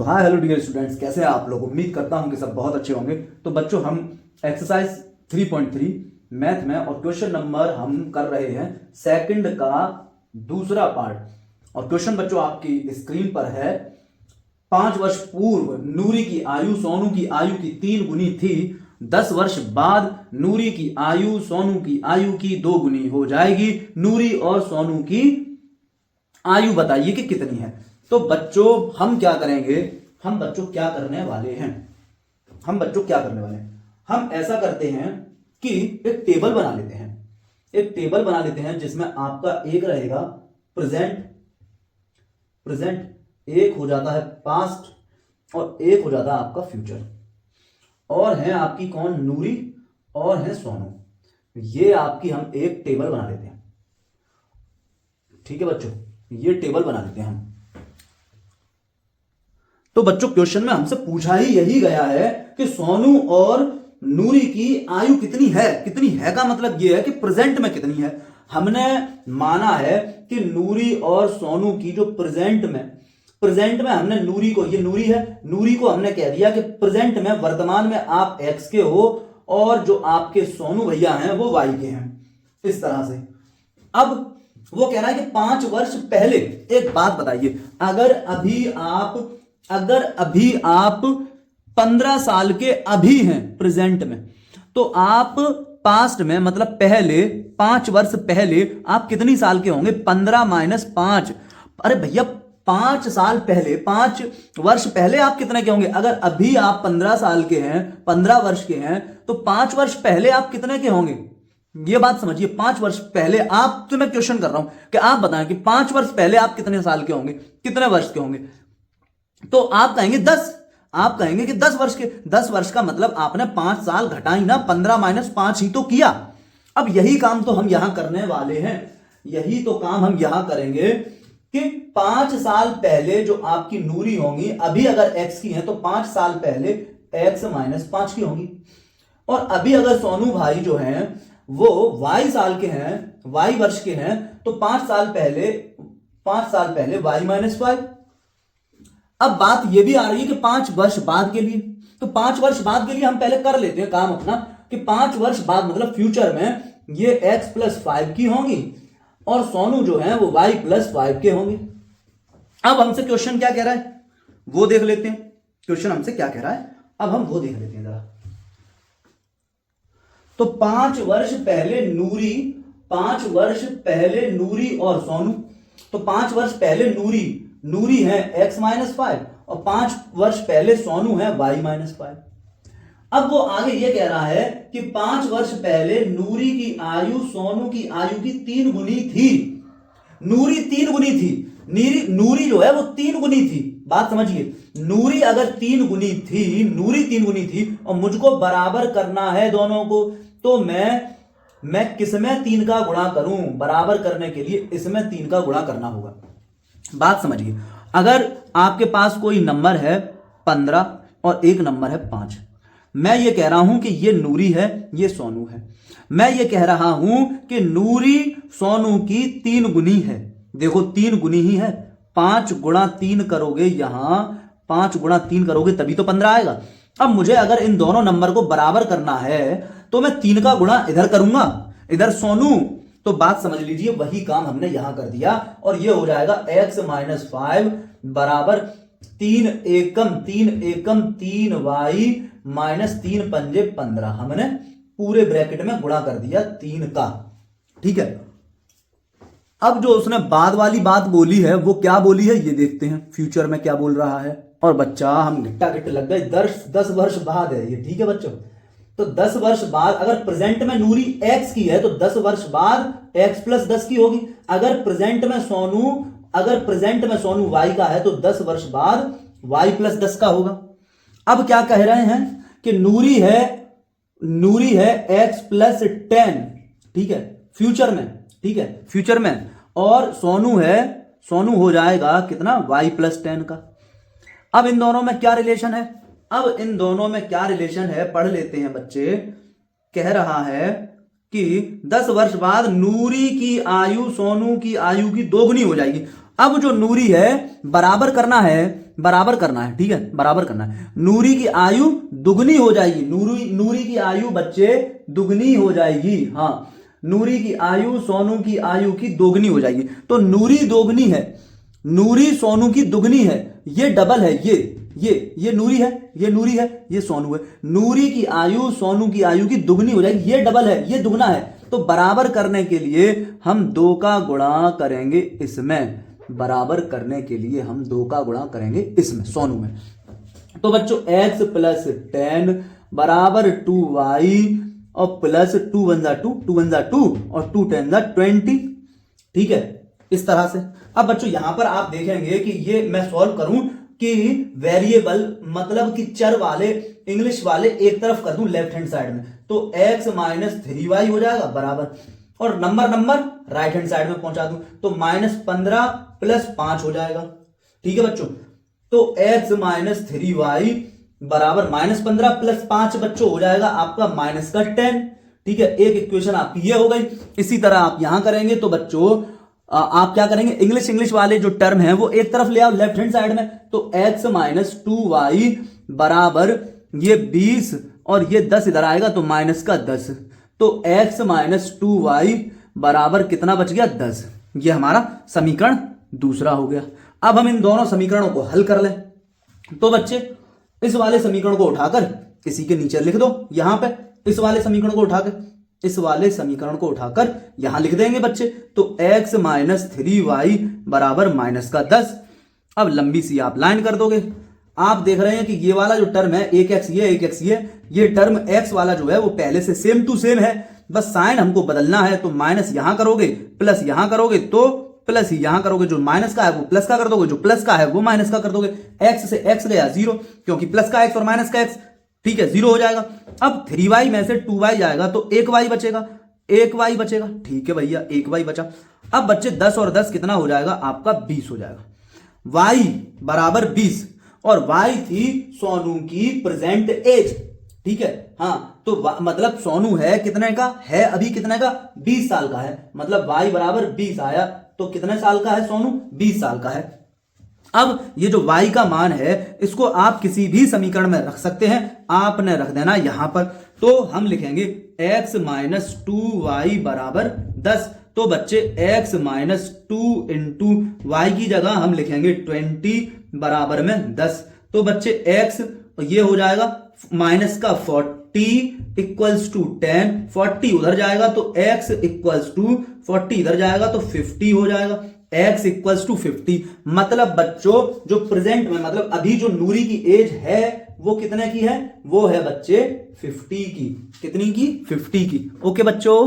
तो hi hello dear students, कैसे हैं आप लोग। उम्मीद करता हूं कि सब बहुत अच्छे होंगे। तो बच्चों, हम एक्सरसाइज 3.3 मैथ में और क्वेश्चन नंबर हम कर रहे हैं सेकंड का दूसरा पार्ट। और क्वेश्चन बच्चों आपकी स्क्रीन पर है। 5 वर्ष पूर्व नूरी की आयु सोनू की आयु की 3 गुनी थी। 10 वर्ष बाद नूरी की आयु सोनू की आयु की 2 गुनी हो जाएगी। नूरी और सोनू की आयु बताइए कि कितनी है। तो बच्चों हम क्या करेंगे, हम बच्चों क्या करने वाले हैं, हम ऐसा करते हैं कि एक टेबल बना लेते हैं जिसमें आपका एक रहेगा प्रेजेंट, एक हो जाता है पास्ट और एक हो जाता है आपका फ्यूचर। और है आपकी कौन, नूरी और है सोनू। ये आपकी हम एक टेबल बना लेते हैं। ठीक है बच्चों, ये टेबल बना लेते हैं हम। तो बच्चों क्वेश्चन में हमसे पूछा ही यही गया है कि सोनू और नूरी की आयु कितनी है का मतलब यह है कि प्रेजेंट में कितनी है। हमने माना है कि नूरी और सोनू की जो प्रेजेंट में हमने नूरी को, ये नूरी है, नूरी को हमने कह दिया कि प्रेजेंट में वर्तमान में आप एक्स के हो और जो आपके सोनू भैया हैं वो वाई के हैं। इस तरह से अब वो कह रहा है कि 5 वर्ष पहले, एक बात बताइए, अगर अभी आप 15 साल के अभी हैं प्रेजेंट में, तो आप पास्ट में मतलब पहले 5 वर्ष पहले आप कितनी साल के होंगे। 15 माइनस 5, अरे भैया 5 साल पहले, 5 वर्ष पहले आप कितने के होंगे। अगर अभी आप 15 साल के हैं, 15 वर्ष के हैं, तो 5 वर्ष पहले आप कितने के होंगे। ये बात समझिए, 5 वर्ष पहले आप, तो मैं क्वेश्चन कर रहा हूं कि आप बताएं कि 5 वर्ष पहले आप कितने साल के होंगे, कितने वर्ष के होंगे। तो आप कहेंगे 10, आप कहेंगे कि 10 वर्ष के। 10 वर्ष का मतलब आपने 5 साल घटाई ना, 15 माइनस 5 ही तो किया। अब यही काम तो हम यहां करने वाले हैं, यही तो काम हम यहां करेंगे कि 5 साल पहले जो आपकी नूरी होंगी, अभी अगर एक्स की है तो 5 साल पहले एक्स माइनस 5 की होंगी। और अभी अगर सोनू भाई जो हैं वो वाई साल के हैं, वाई वर्ष के हैं, तो 5 साल पहले वाई माइनस 5। अब बात यह भी आ रही है कि 5 वर्ष बाद के लिए, तो 5 वर्ष बाद के लिए हम पहले कर लेते हैं काम अपना कि 5 वर्ष बाद मतलब फ्यूचर में ये x प्लस 5 की होंगी और सोनू जो है वो y प्लस 5 के होंगे। अब हमसे क्वेश्चन क्या कह रहा है वो देख लेते हैं। क्वेश्चन हमसे क्या कह रहा है, अब हम वो देख लेते हैं जरा। तो 5 वर्ष पहले नूरी और सोनू, तो 5 वर्ष पहले नूरी है x माइनस 5 और 5 वर्ष पहले सोनू है y माइनस 5। अब वो आगे ये कह रहा है कि 5 वर्ष पहले नूरी की आयु सोनू की आयु की 3 गुनी थी। नूरी 3 गुनी थी, नूरी जो है वो 3 गुनी थी। बात समझिए, नूरी अगर 3 गुनी थी और मुझको बराबर करना है दोनों को, तो मैं किसमें 3 का गुणा करूं। बराबर करने के लिए इसमें 3 का गुणा करना होगा। बात समझिए, अगर आपके पास कोई नंबर है 15 और एक नंबर है 5, मैं ये कह रहा हूं कि ये नूरी है, ये सोनू है। मैं ये कह रहा हूं कि नूरी सोनू की 3 गुनी है। देखो 3 गुनी ही है, 5 गुणा 3 करोगे, यहां 5 गुणा 3 करोगे तभी तो 15 आएगा। अब मुझे अगर इन दोनों नंबर को बराबर करना है तो मैं 3 का गुणा इधर करूंगा, इधर सोनू। तो बात समझ लीजिए, वही काम हमने यहां कर दिया और ये हो जाएगा x माइनस 5 बराबर 3 एकम 3y माइनस 3 पंजे 15। हमने पूरे ब्रैकेट में गुणा कर दिया 3 का। ठीक है, अब जो उसने बाद वाली बात बोली है वो क्या बोली है ये देखते हैं, फ्यूचर में क्या बोल रहा है। और बच्चा हम गिट्टा गिट्ट लग गए, 10 वर्ष बाद है ये। ठीक है बच्चों, तो 10 वर्ष बाद अगर प्रेजेंट में नूरी x की है तो 10 वर्ष बाद x प्लस 10 की होगी। अगर प्रेजेंट में सोनू y का है तो 10 वर्ष बाद y प्लस 10 का होगा। अब क्या कह रहे हैं कि नूरी है x प्लस 10, ठीक है फ्यूचर में, और सोनू हो जाएगा कितना, y प्लस 10 का। अब इन दोनों में क्या रिलेशन है, पढ़ लेते हैं बच्चे। कह रहा है कि 10 वर्ष बाद नूरी की आयु सोनू की आयु की 2 गुनी हो जाएगी। अब जो नूरी है बराबर करना है बराबर करना है, ठीक है, बराबर करना है। नूरी की आयु दुगनी हो जाएगी, नूरी की आयु बच्चे दुगनी हो जाएगी। हाँ, नूरी की आयु सोनू की आयु की दोगुनी हो जाएगी। तो नूरी दोगुनी है, नूरी सोनू की दुगनी है, ये डबल है, ये नूरी है, ये नूरी है, ये सोनू है। नूरी की आयु सोनू की आयु की दुगनी हो जाएगी, ये डबल है, ये दुगना है। तो बराबर करने के लिए हम 2 का गुणा करेंगे इसमें, बराबर करने के लिए हम 2 का गुणा करेंगे इसमें, सोनू में। तो बच्चों x प्लस 10 बराबर 2y और प्लस 2 1 जा 2, 2 1 जा 2 और 2 10 जा 20, ठीक है, इस तरह से। अब बच्चों यहां पर आप देखेंगे कि ये मैं सॉल्व करूं कि वेरिएबल मतलब कि चर वाले इंग्लिश वाले एक तरफ कर दूं लेफ्ट हैंड साइड में, तो x माइनस 3y हो जाएगा बराबर, और नंबर राइट हैंड साइड में पहुंचा दूं तो -15 प्लस 5 हो जाएगा, ठीक है बच्चों। तो x माइनस 3y बराबर -15 प्लस 5 बच्चों हो जाएगा आपका -10, ठीक है। एक इक्वेशन आपकी ये हो गई। इसी तरह आप यहां करेंगे तो बच्चों आप क्या करेंगे, इंग्लिश वाले जो टर्म है वो एक तरफ ले आओ लेफ्ट हैंड साइड में, तो x माइनस 2y बराबर ये 20 और ये 10 इधर आएगा तो -10, तो x माइनस 2y बराबर कितना बच गया, 10। ये हमारा समीकरण दूसरा हो गया। अब हम इन दोनों समीकरणों को हल कर लें। तो बच्चे इस वाले समीकरण को उठाकर इसी के नीचे लिख दो, यहां पे इस वाले समीकरण को उठाकर यहां लिख देंगे बच्चे। तो x माइनस 3y बराबर -10। अब लंबी सी आप लाइन कर दोगे। आप देख रहे हैं कि ये वाला जो टर्म है एक x ये टर्म x वाला जो है वो पहले से सेम टू सेम है, बस साइन हमको बदलना है। तो माइनस यहां करोगे, प्लस यहां करोगे तो प्लस यहां करोगे, जो माइनस का है वो प्लस का कर दोगे, जो प्लस का है वो माइनस का कर दोगे। x से x गया 0, क्योंकि प्लस का x और माइनस का x, ठीक है, 0 हो जाएगा। अब 3y में से 2y जाएगा तो 1y बचेगा, ठीक है भैया, 1y बचा। अब बच्चे 10 और 10 कितना हो जाएगा आपका, 20 हो जाएगा। y बराबर 20 और y थी सोनू की प्रेजेंट एज, ठीक है। हाँ, तो मतलब सोनू है कितने का है, अभी कितने का, 20 साल का है, मतलब y बराबर 20 आया तो कितने साल का है सोनू, 20 साल का है। अब ये जो y का मान है इसको आप किसी भी समीकरण में रख सकते हैं, आपने रख देना यहां पर। तो हम लिखेंगे x माइनस 2y बराबर 10। तो बच्चे x माइनस 2 इंटू वाई की जगह हम लिखेंगे 20 बराबर में 10। तो बच्चे x ये हो जाएगा माइनस का 40 इक्वल्स टू 10, 40 उधर जाएगा तो x इक्वल्स टू 40 इधर जाएगा तो 50 हो जाएगा, x इक्वल्स टू 50। मतलब बच्चों जो प्रेजेंट में मतलब अभी जो नूरी की एज है वो कितने की है, वो है बच्चे 50 की, कितनी की, 50 की। ओके बच्चों।